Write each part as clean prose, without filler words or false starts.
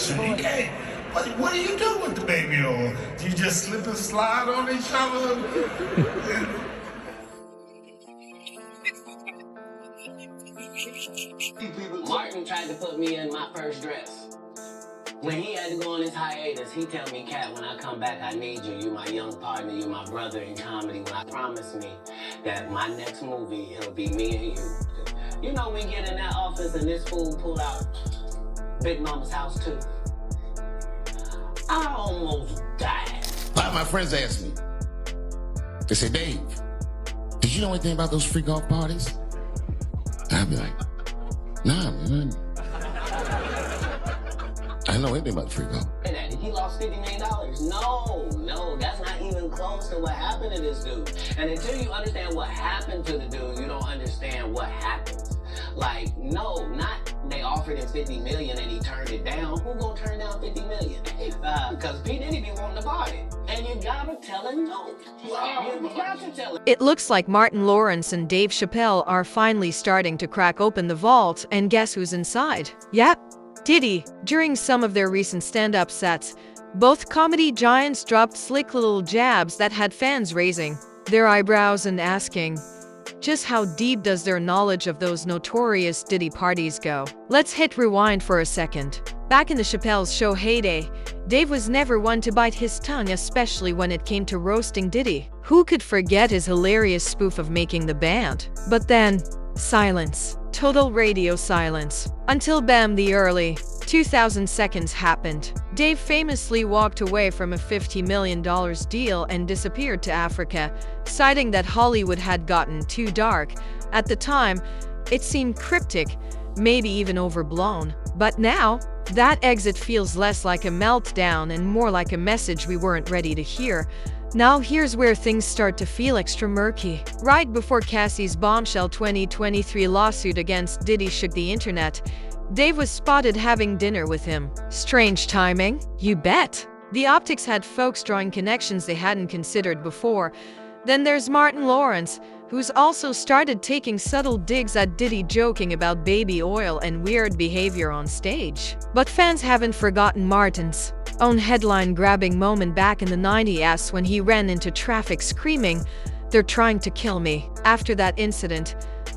So you can't. What do you do with the baby oil? Do you just slip and slide on each other? Martin tried to put me in my first dress. When he had to go on his hiatus, he tell me, Cat, when I come back, I need you. You my young partner, you my brother in comedy. When I promise me that my next movie, it'll be me and you. You know, we get in that office and this fool pull out Big Mama's House 2. I almost died. A lot of my friends ask me, they say, Dave, did you know anything about those freak off parties? And I'd be like, nah, man. I don't know anything about freak off. He lost $50 million. No, that's not even close to what happened to this dude. And until you understand what happened to the dude, you don't understand what happens. Like, no, not they offered him $50 million and he turned it down. Who gonna turn down $50 million? Because P. Diddy be wanting to party. And you gotta tell him no. You gotta tell him. It looks like Martin Lawrence and Dave Chappelle are finally starting to crack open the vault, and guess who's inside? Yep, Diddy. During some of their recent stand-up sets, both comedy giants dropped slick little jabs that had fans raising their eyebrows and asking, just how deep does their knowledge of those notorious Diddy parties go? Let's hit rewind for a second. Back in the Chappelle's show heyday, Dave was never one to bite his tongue, especially when it came to roasting Diddy. Who could forget his hilarious spoof of Making the Band? But then, silence. Total radio silence. Until bam, the early 2000 seconds happened. Dave famously walked away from a $50 million deal and disappeared to Africa, citing that Hollywood had gotten too dark. At the time, it seemed cryptic, maybe even overblown. But now, that exit feels less like a meltdown and more like a message we weren't ready to hear. Now here's where things start to feel extra murky. Right before Cassie's bombshell 2023 lawsuit against Diddy shook the internet, Dave was spotted having dinner with him. Strange timing? You bet. The optics had folks drawing connections they hadn't considered before. Then there's Martin Lawrence, who's also started taking subtle digs at Diddy, joking about baby oil and weird behavior on stage. But fans haven't forgotten Martin's own headline-grabbing moment back in the 90s when he ran into traffic screaming, "They're trying to kill me." After that incident,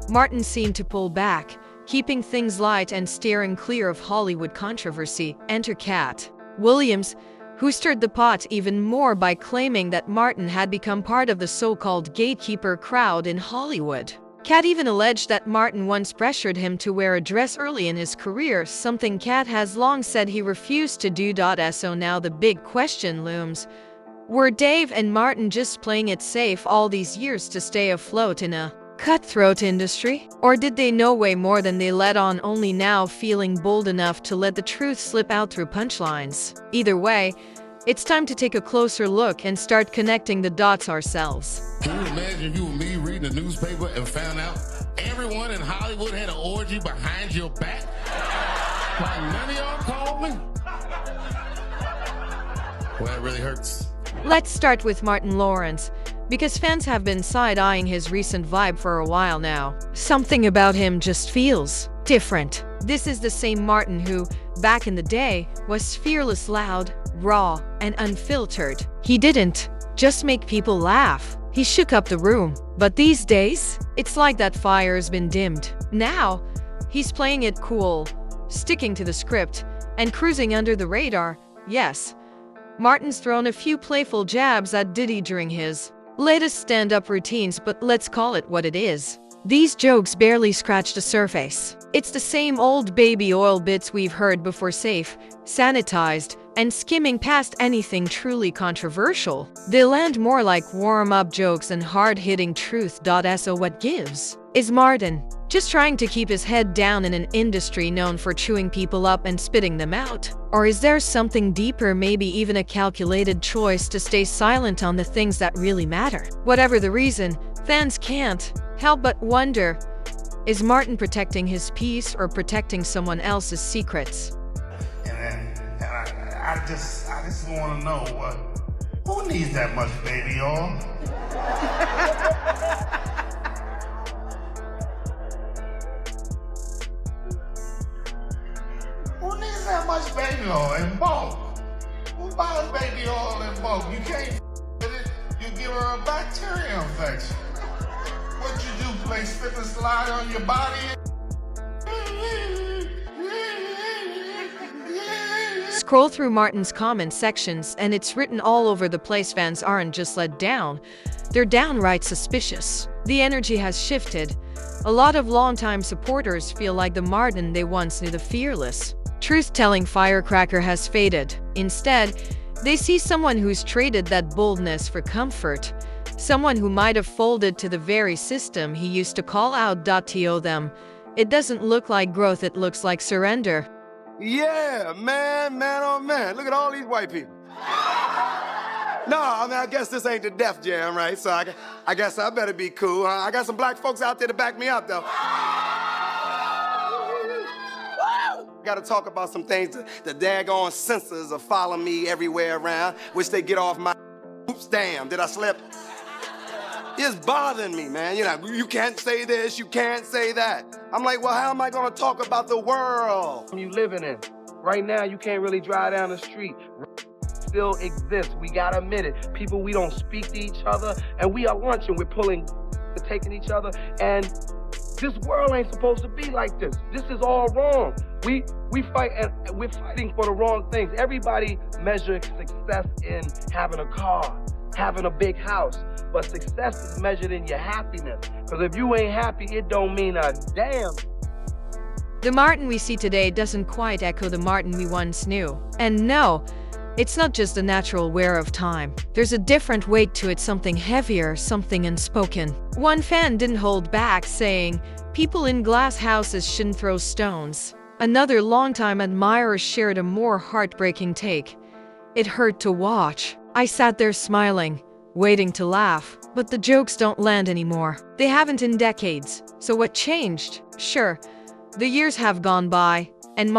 Martin seemed to pull back, keeping things light and steering clear of Hollywood controversy. Enter Cat Williams, who stirred the pot even more by claiming that Martin had become part of the so-called gatekeeper crowd in Hollywood. Cat even alleged that Martin once pressured him to wear a dress early in his career, something Cat has long said he refused to do. So now the big question looms. Were Dave and Martin just playing it safe all these years to stay afloat in a cutthroat industry? Or did they know way more than they let on, only now feeling bold enough to let the truth slip out through punchlines? Either way, it's time to take a closer look and start connecting the dots ourselves. Can you imagine you and me reading the newspaper and found out everyone in Hollywood had an orgy behind your back? Like none of y'all called me? Well, that really hurts. Let's start with Martin Lawrence, because fans have been side-eyeing his recent vibe for a while now. Something about him just feels different. This is the same Martin who, back in the day, was fearless, loud, raw, and unfiltered. He didn't just make people laugh. He shook up the room. But these days, it's like that fire's been dimmed. Now, he's playing it cool, sticking to the script, and cruising under the radar. Yes, Martin's thrown a few playful jabs at Diddy during his latest stand-up routines, but let's call it what it is. These jokes barely scratch the surface. It's the same old baby oil bits we've heard before, safe, sanitized, and skimming past anything truly controversial. They land more like warm-up jokes and hard-hitting truth. So what gives? Is Martin just trying to keep his head down in an industry known for chewing people up and spitting them out? Or is there something deeper, maybe even a calculated choice to stay silent on the things that really matter? Whatever the reason, fans can't help but wonder, is Martin protecting his peace or protecting someone else's secrets? I just want to know who needs that much baby oil? Who needs that much baby baby oil in bulk. Who buys baby oil in bulk? You can't with it. You give her a bacteria infection. What you do, play slip and slide on your body? Scroll through Martin's comment sections and it's written all over the place. Fans aren't just let down, they're downright suspicious. The energy has shifted. A lot of longtime supporters feel like the Martin they once knew, the fearless, truth-telling firecracker, has faded. Instead, they see someone who's traded that boldness for comfort. Someone who might have folded to the very system he used to call out. To them, it doesn't look like growth, it looks like surrender. Yeah, man, oh man, look at all these white people. No, I mean, I guess this ain't the Def Jam, right? So I guess I better be cool, huh? I got some black folks out there to back me up, though. Gotta talk about some things. The daggone censors are following me everywhere around. Wish they get off my oops, damn, did I slip? It's bothering me, man. You know, you can't say this, you can't say that. I'm like, well, how am I gonna talk about the world you living in? Right now, you can't really drive down the street. Still exists. We gotta admit it. People, we don't speak to each other, and we are lunching. We're taking each other, and this world ain't supposed to be like this. This is all wrong. We fight, and we're fighting for the wrong things. Everybody measures success in having a car, having a big house, but success is measured in your happiness. Because if you ain't happy, it don't mean a damn. The Martin we see today doesn't quite echo the Martin we once knew. And no, it's not just a natural wear of time. There's a different weight to it, something heavier, something unspoken. One fan didn't hold back, saying, "People in glass houses shouldn't throw stones." Another longtime admirer shared a more heartbreaking take. "It hurt to watch. I sat there smiling, waiting to laugh, but the jokes don't land anymore. They haven't in decades. So what changed? Sure, the years have gone by, and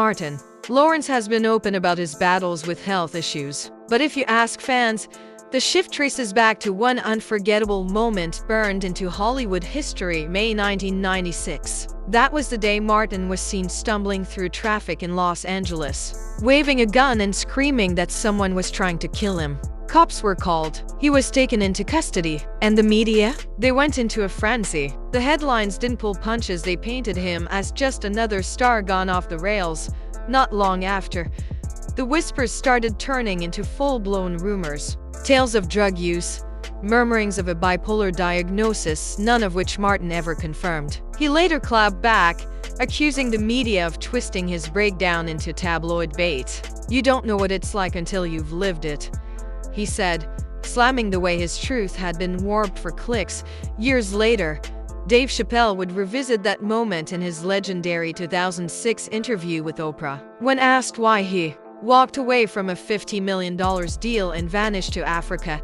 Lawrence has been open about his battles with health issues. But if you ask fans, the shift traces back to one unforgettable moment burned into Hollywood history, May 1996. That was the day Martin was seen stumbling through traffic in Los Angeles, waving a gun and screaming that someone was trying to kill him. Cops were called. He was taken into custody. And the media? They went into a frenzy. The headlines didn't pull punches, they painted him as just another star gone off the rails. Not long after, the whispers started turning into full-blown rumors. Tales of drug use, murmurings of a bipolar diagnosis, none of which Martin ever confirmed. He later clapped back, accusing the media of twisting his breakdown into tabloid bait. "You don't know what it's like until you've lived it," he said, slamming the way his truth had been warped for clicks. Years later, Dave Chappelle would revisit that moment in his legendary 2006 interview with Oprah. When asked why he walked away from a $50 million deal and vanished to Africa,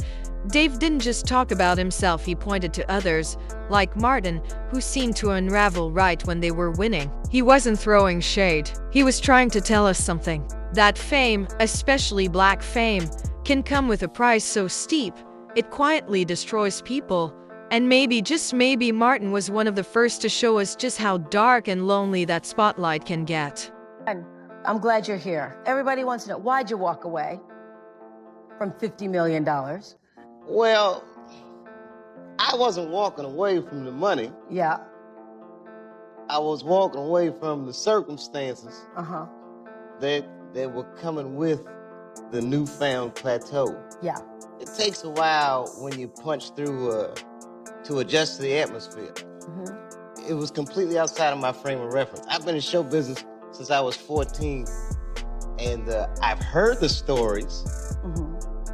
Dave didn't just talk about himself, he pointed to others, like Martin, who seemed to unravel right when they were winning. He wasn't throwing shade. He was trying to tell us something. That fame, especially black fame, can come with a price so steep, it quietly destroys people. And maybe, just maybe, Martin was one of the first to show us just how dark and lonely that spotlight can get. I'm glad you're here. Everybody wants to know, why'd you walk away from $50 million? Well, I wasn't walking away from the money. Yeah. I was walking away from the circumstances Uh-huh. that were coming with the newfound plateau. Yeah. It takes a while when you punch through to adjust to the atmosphere. Mm-hmm. It was completely outside of my frame of reference. I've been in show business since I was 14, and I've heard the stories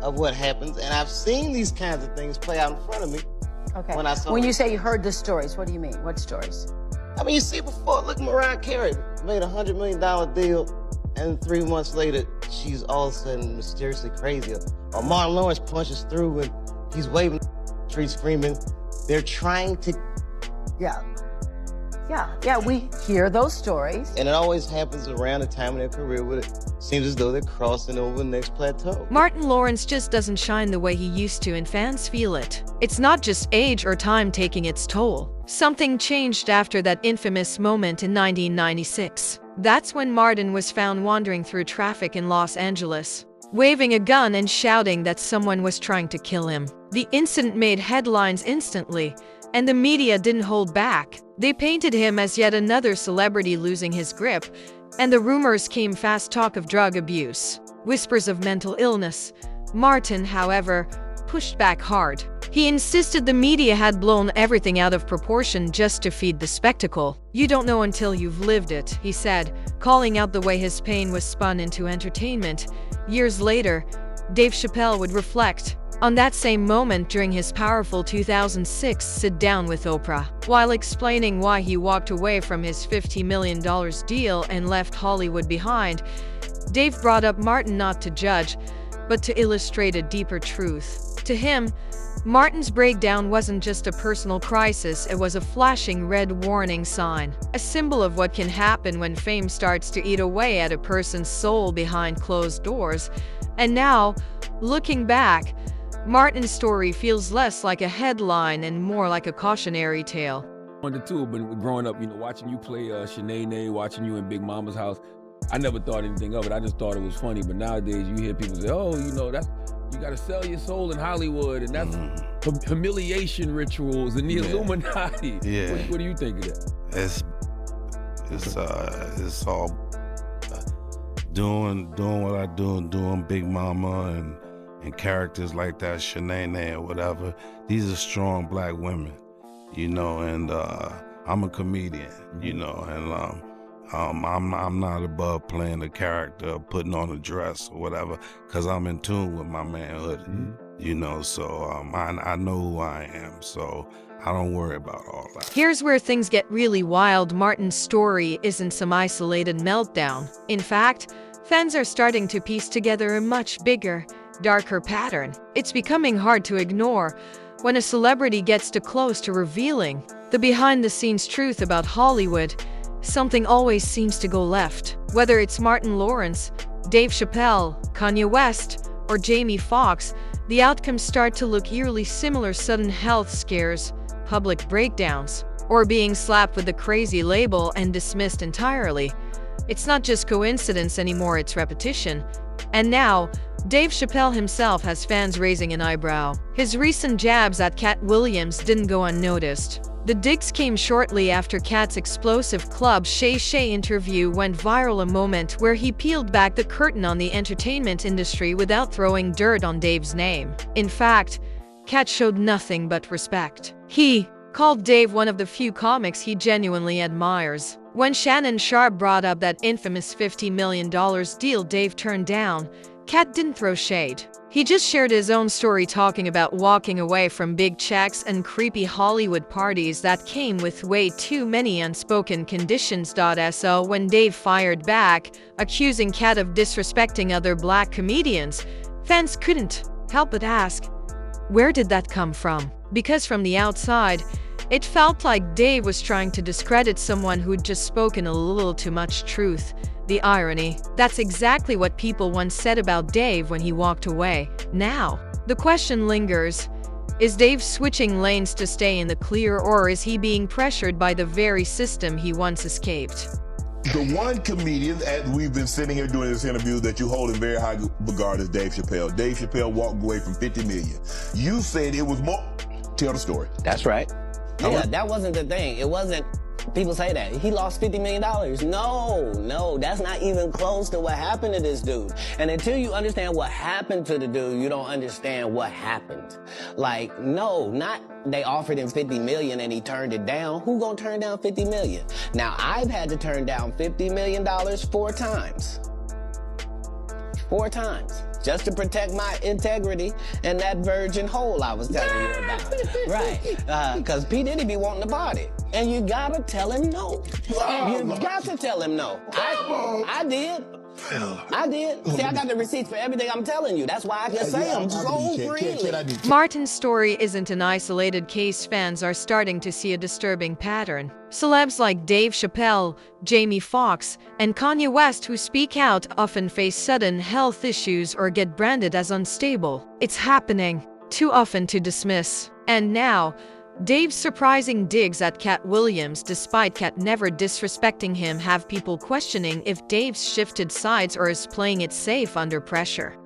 of what happens, and I've seen these kinds of things play out in front of me. Okay. When you say you heard the stories, what do you mean? What stories? I mean, you see before, look, Mariah Carey made a $100 million deal, and 3 months later, she's all of a sudden mysteriously crazy. Or Martin Lawrence punches through and he's waving the street screaming. They're trying to... Yeah, we hear those stories. And it always happens around the time of their career where it seems as though they're crossing over the next plateau. Martin Lawrence just doesn't shine the way he used to, and fans feel it. It's not just age or time taking its toll. Something changed after that infamous moment in 1996. That's when Martin was found wandering through traffic in Los Angeles, waving a gun and shouting that someone was trying to kill him. The incident made headlines instantly, and the media didn't hold back. They painted him as yet another celebrity losing his grip, and the rumors came fast: talk of drug abuse, whispers of mental illness. Martin, however, pushed back hard. He insisted the media had blown everything out of proportion just to feed the spectacle. "You don't know until you've lived it," he said, calling out the way his pain was spun into entertainment. Years later, Dave Chappelle would reflect on that same moment during his powerful 2006 sit-down with Oprah. While explaining why he walked away from his $50 million deal and left Hollywood behind, Dave brought up Martin not to judge, but to illustrate a deeper truth. To him, Martin's breakdown wasn't just a personal crisis, it was a flashing red warning sign, a symbol of what can happen when fame starts to eat away at a person's soul behind closed doors. And now, looking back, Martin's story feels less like a headline and more like a cautionary tale. One to two, but growing up, watching you play Shanae, watching you in Big Mama's house, I never thought anything of it. I just thought it was funny. But nowadays, you hear people say, "Oh, that's you got to sell your soul in Hollywood, and that's humiliation rituals and the Illuminati." Yeah. What do you think of that? It's all doing what I do and doing Big Mama and characters like that, Shanae or whatever. These are strong black women, and I'm a comedian, and I'm not above playing a character, putting on a dress or whatever, because I'm in tune with my manhood, so I know who I am, so I don't worry about all that. Here's where things get really wild. Martin's story isn't some isolated meltdown. In fact, fans are starting to piece together a much bigger, darker pattern. It's becoming hard to ignore when a celebrity gets too close to revealing the behind-the-scenes truth about Hollywood. Something always seems to go left. Whether it's Martin Lawrence, Dave Chappelle, Kanye West, or Jamie Foxx, the outcomes start to look eerily similar: sudden health scares, public breakdowns, or being slapped with a crazy label and dismissed entirely. It's not just coincidence anymore, it's repetition. And now, Dave Chappelle himself has fans raising an eyebrow. His recent jabs at Cat Williams didn't go unnoticed. The digs came shortly after Cat's explosive Club Shay Shay interview went viral, a moment where he peeled back the curtain on the entertainment industry without throwing dirt on Dave's name. In fact, Cat showed nothing but respect. He called Dave one of the few comics he genuinely admires. When Shannon Sharpe brought up that infamous $50 million deal Dave turned down, Cat didn't throw shade. He just shared his own story, talking about walking away from big checks and creepy Hollywood parties that came with way too many unspoken conditions. So when Dave fired back, accusing Cat of disrespecting other black comedians, fans couldn't help but ask, where did that come from? Because from the outside, it felt like Dave was trying to discredit someone who'd just spoken a little too much truth. The irony, that's exactly what people once said about Dave when he walked away. Now, the question lingers, is Dave switching lanes to stay in the clear, or is he being pressured by the very system he once escaped? The one comedian that we've been sitting here doing this interview that you hold in very high regard is Dave Chappelle. Dave Chappelle walked away from $50 million. You said it was more. Tell the story. That's right. Yeah, that wasn't the thing. It wasn't, people say that he lost $50 million. No, that's not even close to what happened to this dude. And until you understand what happened to the dude, you don't understand what happened. Like, no, not they offered him $50 million and he turned it down. Who gonna turn down $50 million? Now, I've had to turn down $50 million 4 times. 4 times. Just to protect my integrity and that virgin hole I was telling you about. Right. Because P. Diddy be wanting to body. And you gotta tell him no. You got to tell him no. I did. I did. See, I got the receipts for everything I'm telling you. That's why I can say them so freely. Martin's story isn't an isolated case. Fans are starting to see a disturbing pattern. Celebs like Dave Chappelle, Jamie Foxx, and Kanye West who speak out often face sudden health issues or get branded as unstable. It's happening too often to dismiss. And now, Dave's surprising digs at Cat Williams, despite Cat never disrespecting him, have people questioning if Dave's shifted sides or is playing it safe under pressure.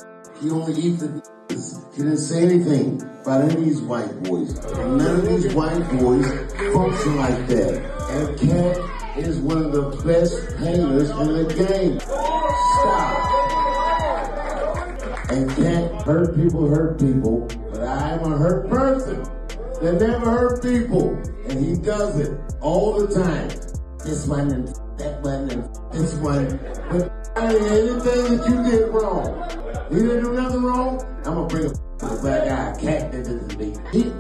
He only eats the he didn't say anything about any of these white boys. And none of these white boys function like that. And Cat is one of the best painters in the game. Stop. And Cat hurt people, but I'm a hurt person that never hurt people. And he does it all the time. This one and that one and this one. But anything that you did wrong. He didn't do nothing wrong. I'm gonna bring a black guy. Cat did this to me.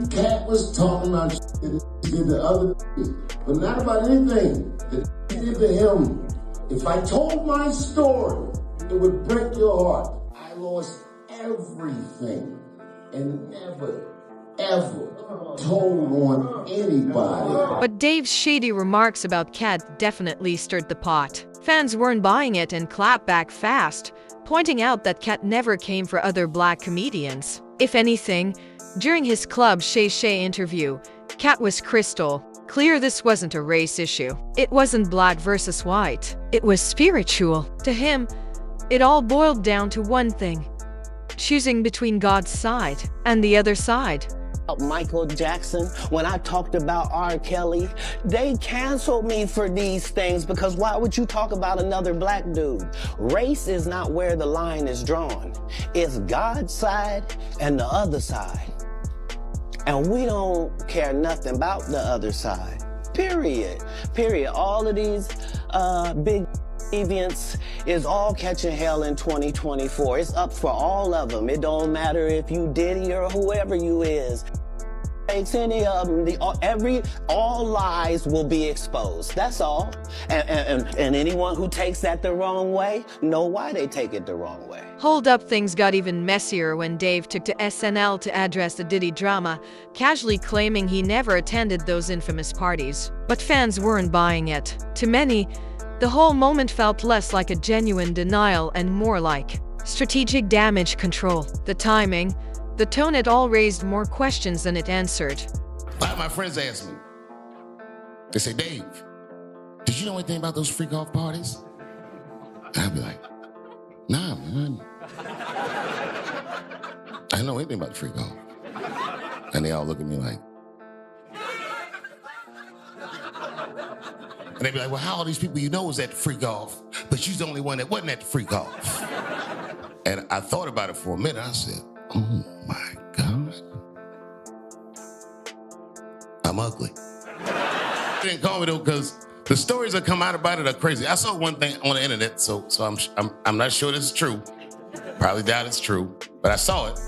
Cat was talking about that he did to other but not about anything that he did to him. If I told my story, it would break your heart. I lost everything and never, ever told on anybody. But Dave's shady remarks about Cat definitely stirred the pot. Fans weren't buying it and clapped back fast, pointing out that Cat never came for other black comedians. If anything, during his Club Shay Shay interview, Cat was crystal clear this wasn't a race issue. It wasn't black versus white. It was spiritual. To him, it all boiled down to one thing: choosing between God's side and the other side. Michael Jackson, when I talked about R. Kelly, they canceled me for these things because why would you talk about another black dude? Race is not where the line is drawn. It's God's side and the other side. And we don't care nothing about the other side. Period. Period. All of these big deviants is all catching hell in 2024. It's up for all of them. It don't matter if you Diddy or whoever you is. Takes any of them, all lies will be exposed. That's all. And anyone who takes that the wrong way, know why they take it the wrong way. Hold up, things got even messier when Dave took to SNL to address the Diddy drama, casually claiming he never attended those infamous parties. But fans weren't buying it. To many, the whole moment felt less like a genuine denial and more like strategic damage control. The timing, the tone, it all raised more questions than it answered. A lot of my friends ask me, they say, Dave, did you know anything about those freak-off parties? And I'd be like, nah, man. I didn't know anything about the freak-off. And they all look at me like, and they'd be like, well, how all these people you know was at the freak-off, but she's the only one that wasn't at the freak-off? And I thought about it for a minute. I said, oh my God. I'm ugly. They didn't call me though, because the stories that come out about it are crazy. I saw one thing on the internet, so I'm not sure this is true. Probably doubt it's true, but I saw it.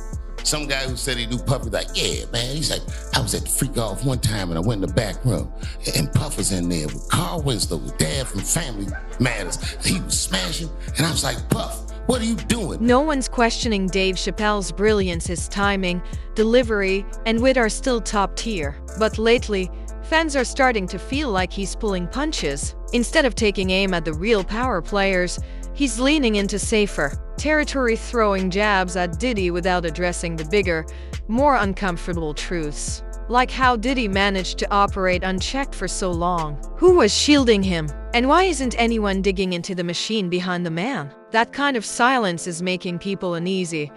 Some guy who said he knew Puffy, like, yeah, man. He's like, I was at the freak off one time and I went in the back room and Puff was in there with Carl Winslow, with Dad from Family Matters. He was smashing, and I was like, Puff, what are you doing? No one's questioning Dave Chappelle's brilliance. His timing, delivery, and wit are still top tier. But lately, fans are starting to feel like he's pulling punches. Instead of taking aim at the real power players, he's leaning into safer territory, throwing jabs at Diddy without addressing the bigger, more uncomfortable truths. Like how Diddy managed to operate unchecked for so long. Who was shielding him? And why isn't anyone digging into the machine behind the man? That kind of silence is making people uneasy.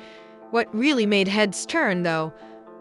What really made heads turn, though,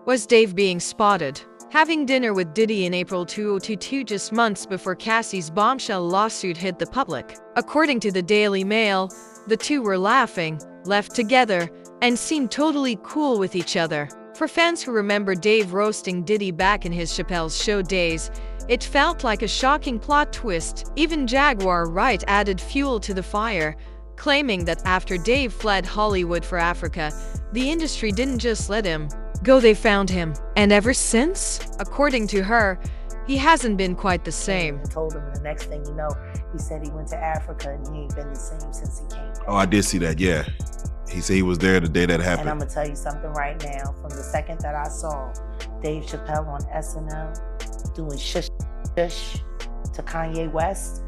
was Dave being spotted having dinner with Diddy in April 2022, just months before Cassie's bombshell lawsuit hit the public. According to the Daily Mail, the two were laughing, left together, and seemed totally cool with each other. For fans who remember Dave roasting Diddy back in his Chappelle's Show days, it felt like a shocking plot twist. Even Jaguar Wright added fuel to the fire, claiming that after Dave fled Hollywood for Africa, the industry didn't just let him go, they found him. And ever since, according to her, he hasn't been quite the same. I told him the next thing you know, he said he went to Africa and he ain't been the same since he came back. Oh, I did see that, yeah. He said he was there the day that happened. And I'm gonna tell you something right now. From the second that I saw Dave Chappelle on SNL doing shush shush to Kanye West,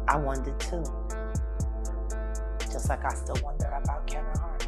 I wondered too. Just like I still wonder about Kevin Hart.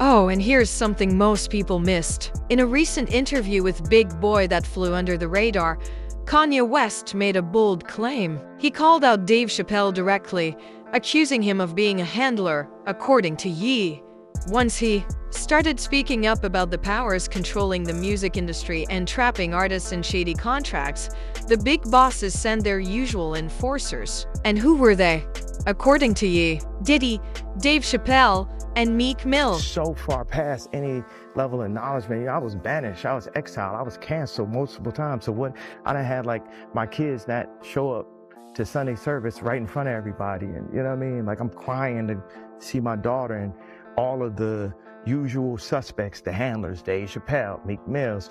Oh, and here's something most people missed. In a recent interview with Big Boy that flew under the radar, Kanye West made a bold claim. He called out Dave Chappelle directly, accusing him of being a handler, according to Ye. Once he started speaking up about the powers controlling the music industry and trapping artists in shady contracts, the big bosses sent their usual enforcers. And who were they? According to Ye, Diddy, Dave Chappelle, and Meek Mill. So far past any level of acknowledgement. I was banished, I was exiled, I was canceled multiple times. So what, I done had like my kids that show up to Sunday service right in front of everybody. And you know what I mean? Like I'm crying to see my daughter, and all of the usual suspects, the handlers, Dave Chappelle, Meek Mills,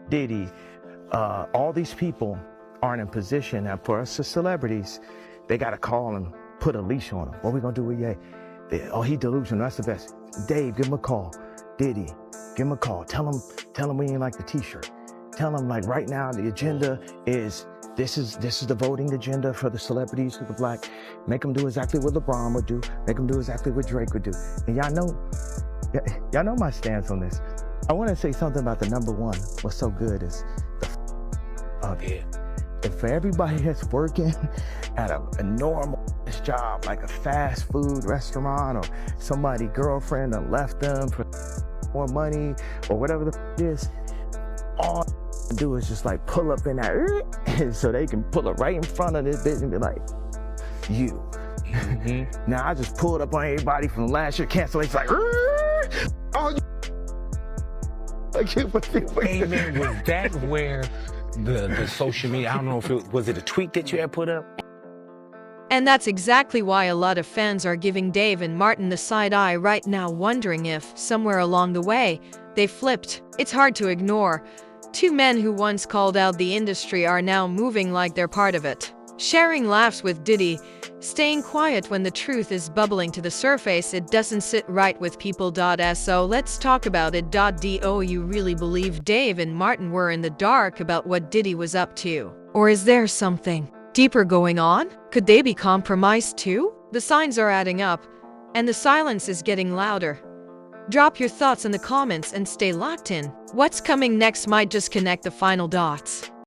Diddy, all these people aren't in position. Now for us as celebrities, they got to call and put a leash on them. What we gonna do with Ye? Oh, he delusional, that's the best. Dave, give him a call. Diddy, give him a call. Tell him we ain't like the t-shirt. Tell him like right now the agenda is, this is the voting agenda for the celebrities, for the black. Make them do exactly what LeBron would do. Make them do exactly what Drake would do. And y'all know my stance on this. I want to say something about the number one. What's so good is the of it. And for everybody that's working at a normal job, like a fast food restaurant, or somebody girlfriend that left them for more money or whatever the is, all they do is just like pull up in that, so they can pull it right in front of this bitch and be like, you. Now I just pulled up on everybody from last year cancellation, like, oh, hey man, was that where the social media, I don't know if was it a tweet that you had put up? And that's exactly why a lot of fans are giving Dave and Martin the side eye right now, wondering if, somewhere along the way, they flipped. It's hard to ignore. Two men who once called out the industry are now moving like they're part of it. Sharing laughs with Diddy, staying quiet when the truth is bubbling to the surface, it doesn't sit right with people. So let's talk about it. Do you really believe Dave and Martin were in the dark about what Diddy was up to? Or is there something deeper going on? Could they be compromised too? The signs are adding up, and the silence is getting louder. Drop your thoughts in the comments and stay locked in. What's coming next might just connect the final dots.